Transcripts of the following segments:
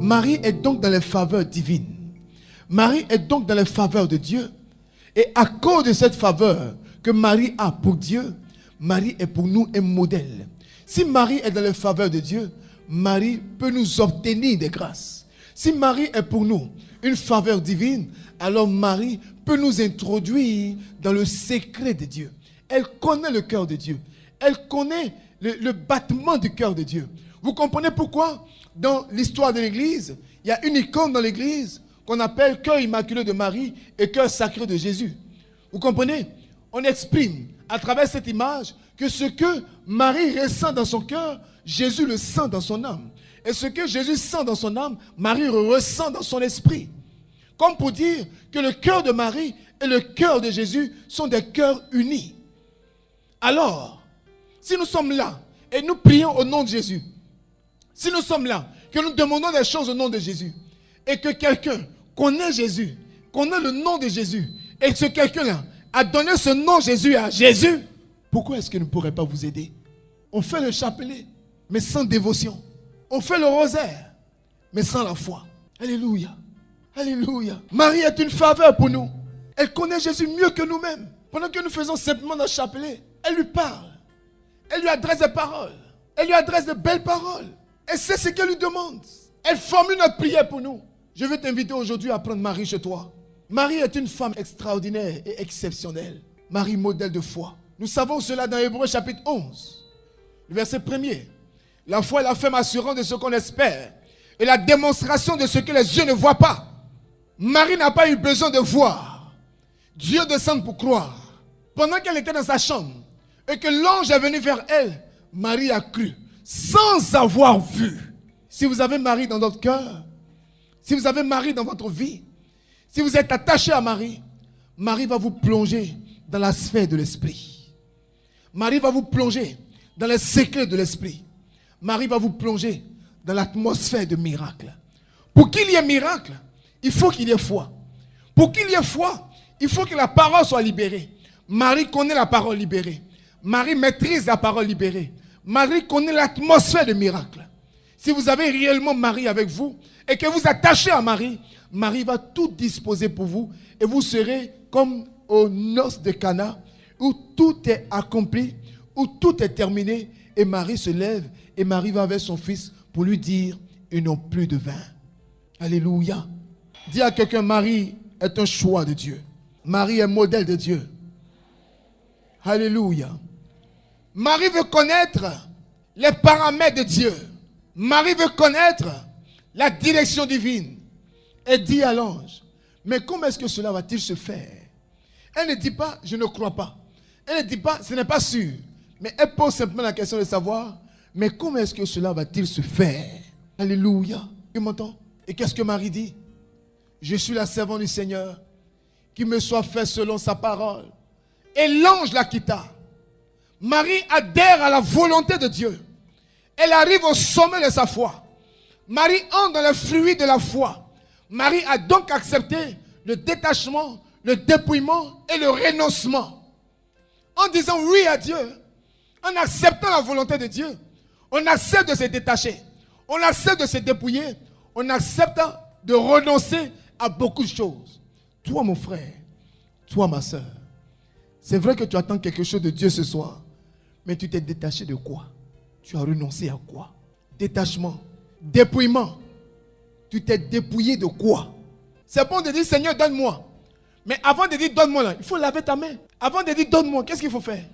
Marie est donc dans les faveurs divines. Marie est donc dans les faveurs de Dieu. Et à cause de cette faveur que Marie a pour Dieu, Marie est pour nous un modèle. Si Marie est dans les faveurs de Dieu, Marie peut nous obtenir des grâces. Si Marie est pour nous une faveur divine, alors Marie peut nous introduire dans le secret de Dieu. Elle connaît le cœur de Dieu. Elle connaît le battement du cœur de Dieu. Vous comprenez pourquoi dans l'histoire de l'Église, il y a une icône dans l'Église qu'on appelle cœur immaculé de Marie et cœur sacré de Jésus. Vous comprenez? On exprime à travers cette image que ce que Marie ressent dans son cœur, Jésus le sent dans son âme. Et ce que Jésus sent dans son âme, Marie ressent dans son esprit. Comme pour dire que le cœur de Marie et le cœur de Jésus sont des cœurs unis. Alors, si nous sommes là et nous prions au nom de Jésus, si nous sommes là, que nous demandons des choses au nom de Jésus, et que quelqu'un connaît Jésus, connaît le nom de Jésus, et que ce quelqu'un-là a donné ce nom Jésus à Jésus, pourquoi est-ce qu'il ne pourrait pas vous aider? On fait le chapelet, mais sans dévotion. On fait le rosaire, mais sans la foi. Alléluia. Alléluia. Marie est une faveur pour nous. Elle connaît Jésus mieux que nous-mêmes. Pendant que nous faisons simplement notre chapelet, elle lui parle. Elle lui adresse des paroles. Elle lui adresse de belles paroles. Elle sait ce qu'elle lui demande. Elle formule notre prière pour nous. Je veux t'inviter aujourd'hui à prendre Marie chez toi. Marie est une femme extraordinaire et exceptionnelle. Marie, modèle de foi. Nous savons cela dans Hébreux chapitre 11. Le verset 1er. La foi est la ferme assurance de ce qu'on espère et la démonstration de ce que les yeux ne voient pas. Marie n'a pas eu besoin de voir. Dieu descend pour croire. Pendant qu'elle était dans sa chambre et que l'ange est venu vers elle, Marie a cru sans avoir vu. Si vous avez Marie dans votre cœur, si vous avez Marie dans votre vie, si vous êtes attaché à Marie, Marie va vous plonger dans la sphère de l'esprit. Marie va vous plonger dans les secrets de l'esprit. Marie va vous plonger dans l'atmosphère de miracle. Pour qu'il y ait miracle, il faut qu'il y ait foi. Pour qu'il y ait foi, il faut que la parole soit libérée. Marie connaît la parole libérée. Marie maîtrise la parole libérée. Marie connaît l'atmosphère de miracle. Si vous avez réellement Marie avec vous et que vous attachez à Marie, Marie va tout disposer pour vous et vous serez comme aux noces de Cana où tout est accompli, où tout est terminé et Marie se lève et Marie va avec son fils pour lui dire ils n'ont plus de vin. Alléluia. Dis à quelqu'un, Marie est un choix de Dieu. Marie est modèle de Dieu. Alléluia. Marie veut connaître les paramètres de Dieu. Marie veut connaître la direction divine. Elle dit à l'ange, mais comment est-ce que cela va-t-il se faire? Elle ne dit pas, je ne crois pas. Elle ne dit pas, ce n'est pas sûr. Mais elle pose simplement la question de savoir, mais comment est-ce que cela va-t-il se faire? Alléluia. Tu m'entends? Et qu'est-ce que Marie dit? Je suis la servante du Seigneur, qu'il me soit fait selon sa parole. Et l'ange la quitta. Marie adhère à la volonté de Dieu. Elle arrive au sommet de sa foi. Marie entre dans le fruit de la foi. Marie a donc accepté le détachement, le dépouillement et le renoncement. En disant oui à Dieu, en acceptant la volonté de Dieu, on accepte de se détacher, on accepte de se dépouiller, on accepte de renoncer à beaucoup de choses. Toi, mon frère, toi, ma soeur, c'est vrai que tu attends quelque chose de Dieu ce soir, mais tu t'es détaché de quoi? Tu as renoncé à quoi? Détachement, dépouillement. Tu t'es dépouillé de quoi? C'est bon de dire Seigneur, donne-moi. Mais avant de dire donne-moi, là, il faut laver ta main. Avant de dire donne-moi, qu'est-ce qu'il faut faire?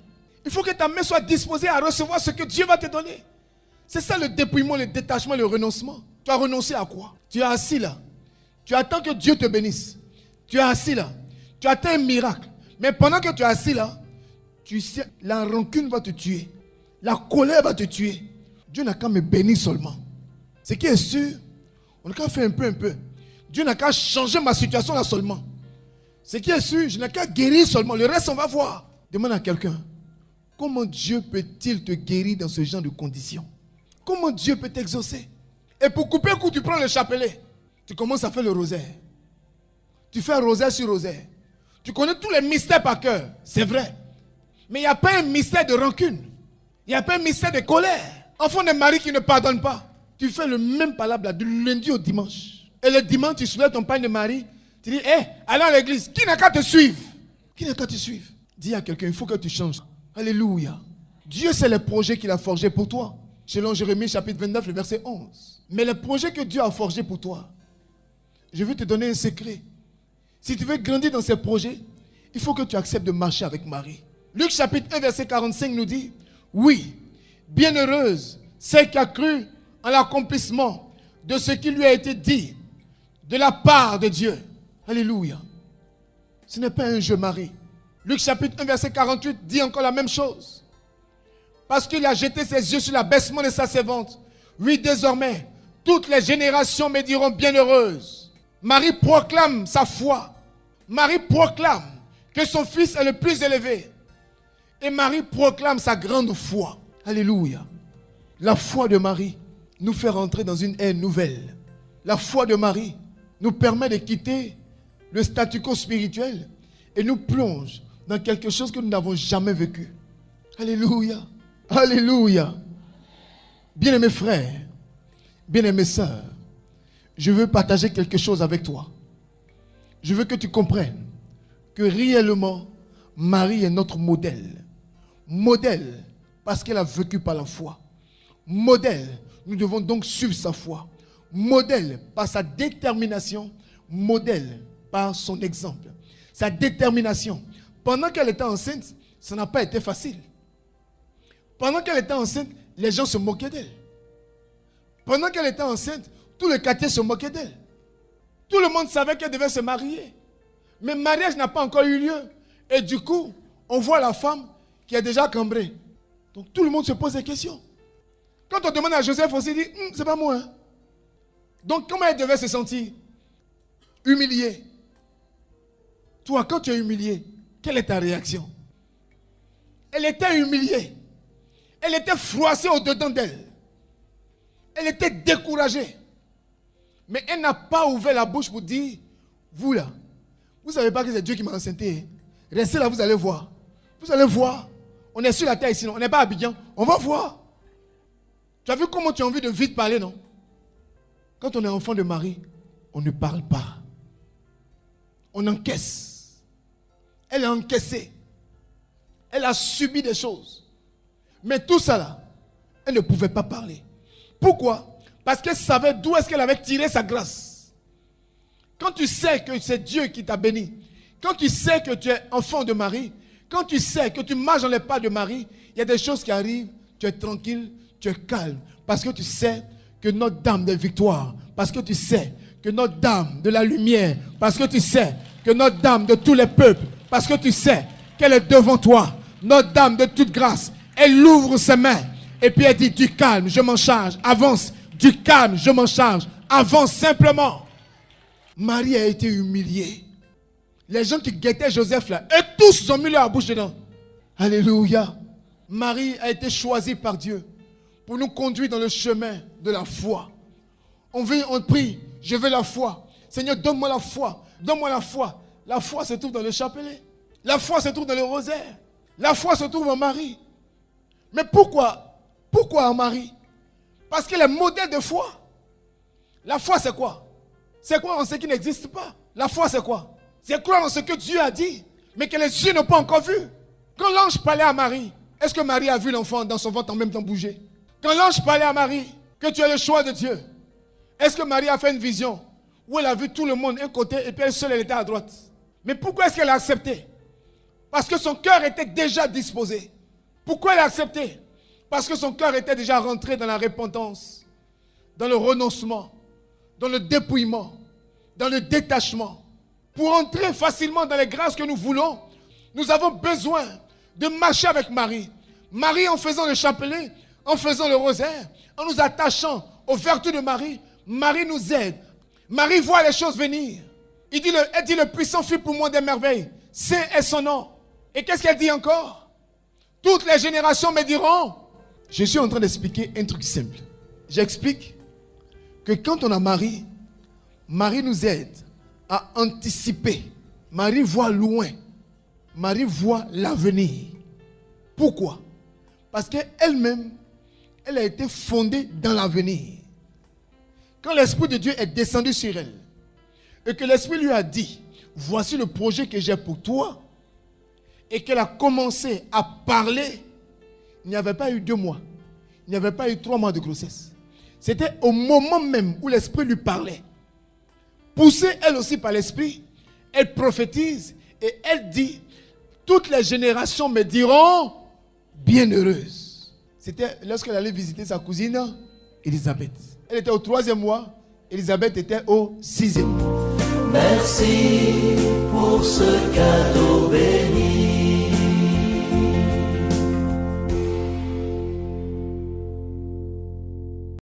Il faut que ta main soit disposée à recevoir ce que Dieu va te donner. C'est ça le dépouillement, le détachement, le renoncement. Tu as renoncé à quoi? Tu es assis là. Tu attends que Dieu te bénisse. Tu es assis là. Tu attends un miracle. Mais pendant que tu es assis là, tu sais, la rancune va te tuer. La colère va te tuer. Dieu n'a qu'à me bénir seulement. Ce qui est sûr, on n'a qu'à faire un peu. Dieu n'a qu'à changer ma situation là seulement. Ce qui est sûr, je n'ai qu'à guérir seulement. Le reste, on va voir. Demande à quelqu'un, comment Dieu peut-il te guérir dans ce genre de conditions? Comment Dieu peut t'exaucer? Et pour couper le coup, tu prends le chapelet. Tu commences à faire le rosaire. Tu fais rosaire sur rosaire. Tu connais tous les mystères par cœur. C'est vrai. Mais il n'y a pas un mystère de rancune. Il n'y a pas un mystère de colère. Enfant de Marie qui ne pardonne pas. Tu fais le même palabre du lundi au dimanche. Et le dimanche, tu soulèves ton pain de Marie. Tu dis, allons à l'église. Qui n'a qu'à te suivre? Qui n'a qu'à te suivre? Dis à quelqu'un, il faut que tu changes. Alléluia. Dieu, c'est le projet qu'il a forgé pour toi. Selon Jérémie chapitre 29, le verset 11. Mais le projet que Dieu a forgé pour toi, je veux te donner un secret. Si tu veux grandir dans ces projets, il faut que tu acceptes de marcher avec Marie. Luc chapitre 1, verset 45 nous dit, oui, bienheureuse celle qui a cru en l'accomplissement de ce qui lui a été dit de la part de Dieu. Alléluia. Ce n'est pas un jeu, Marie. Luc chapitre 1, verset 48 dit encore la même chose. Parce qu'il a jeté ses yeux sur l'abaissement de sa servante. Oui, désormais, toutes les générations me diront bienheureuse. Marie proclame sa foi. Marie proclame que son fils est le plus élevé. Et Marie proclame sa grande foi. Alléluia. La foi de Marie nous fait rentrer dans une ère nouvelle. La foi de Marie nous permet de quitter le statu quo spirituel et nous plonge dans quelque chose que nous n'avons jamais vécu. Alléluia. Alléluia. Bien-aimés frères, bien-aimées sœurs, je veux partager quelque chose avec toi. Je veux que tu comprennes que réellement, Marie est notre modèle. Modèle parce qu'elle a vécu par la foi. Modèle, nous devons donc suivre sa foi. Modèle par sa détermination. Modèle par son exemple. Sa détermination. Pendant qu'elle était enceinte, ça n'a pas été facile. Pendant qu'elle était enceinte, les gens se moquaient d'elle. Pendant qu'elle était enceinte, tout le quartier se moquait d'elle. Tout le monde savait qu'elle devait se marier. Mais le mariage n'a pas encore eu lieu. Et du coup, on voit la femme qui est déjà cambrée. Donc tout le monde se pose des questions. Quand on demande à Joseph aussi, il dit, c'est pas moi. Hein. Donc comment elle devait se sentir? Humiliée. Toi, quand tu es humilié, quelle est ta réaction? Elle était humiliée. Elle était froissée au-dedans d'elle. Elle était découragée. Mais elle n'a pas ouvert la bouche pour dire, vous là, vous ne savez pas que c'est Dieu qui m'a enceinté. Restez là, vous allez voir. Vous allez voir. On est sur la terre ici, non? On n'est pas à Abidjan. On va voir. Tu as vu comment tu as envie de vite parler, non? Quand on est enfant de Marie, on ne parle pas. On encaisse. Elle a encaissé. Elle a subi des choses. Mais tout ça là, elle ne pouvait pas parler. Pourquoi? Parce qu'elle savait d'où est-ce qu'elle avait tiré sa grâce. Quand tu sais que c'est Dieu qui t'a béni, quand tu sais que tu es enfant de Marie, quand tu sais que tu marches dans les pas de Marie, il y a des choses qui arrivent, tu es tranquille, tu es calme. Parce que tu sais que notre dame de victoire, parce que tu sais que notre dame de la lumière, parce que tu sais que notre dame de tous les peuples, parce que tu sais qu'elle est devant toi, notre dame de toute grâce, elle ouvre ses mains et puis elle dit, du calme, je m'en charge, avance, du calme, je m'en charge, avance simplement. Marie a été humiliée. Les gens qui guettaient Joseph là, et tous ont mis leur bouche dedans. Alléluia. Marie a été choisie par Dieu pour nous conduire dans le chemin de la foi. On prie, je veux la foi. Seigneur, donne-moi la foi. Donne-moi la foi. La foi se trouve dans le chapelet. La foi se trouve dans le rosaire. La foi se trouve en Marie. Mais pourquoi? Pourquoi en Marie? Parce qu'elle est modèle de foi. La foi, c'est quoi? C'est croire en ce qui n'existe pas. La foi, c'est quoi? C'est croire en ce que Dieu a dit, mais que les yeux n'ont pas encore vu. Quand l'ange parlait à Marie, est-ce que Marie a vu l'enfant dans son ventre en même temps bouger? Quand l'ange parlait à Marie, que tu es le choix de Dieu, est-ce que Marie a fait une vision où elle a vu tout le monde d'un côté et puis elle seule, elle était à droite? Mais pourquoi est-ce qu'elle a accepté? Parce que son cœur était déjà disposé. Pourquoi elle a accepté? Parce que son cœur était déjà rentré dans la repentance, dans le renoncement, dans le dépouillement, dans le détachement. Pour entrer facilement dans les grâces que nous voulons, nous avons besoin de marcher avec Marie. Marie, en faisant le chapelet, en faisant le rosaire, en nous attachant aux vertus de Marie, Marie nous aide. Marie voit les choses venir. Elle dit, le puissant fit pour moi des merveilles. Saint est son nom. Et qu'est-ce qu'elle dit encore? Toutes les générations me diront. Je suis en train d'expliquer un truc simple. J'explique que quand on a Marie, Marie nous aide à anticiper. Marie voit loin. Marie voit l'avenir. Pourquoi? Parce qu'elle-même, elle a été fondée dans l'avenir. Quand l'Esprit de Dieu est descendu sur elle, et que l'Esprit lui a dit, voici le projet que j'ai pour toi, et qu'elle a commencé à parler, il n'y avait pas eu 2 mois, il n'y avait pas eu 3 mois de grossesse. C'était au moment même où l'Esprit lui parlait. Poussée elle aussi par l'Esprit, elle prophétise et elle dit, toutes les générations me diront bienheureuse. C'était lorsqu'elle allait visiter sa cousine Élisabeth. Elle était au 3e mois, Élisabeth était au 6e. Merci pour ce cadeau béni.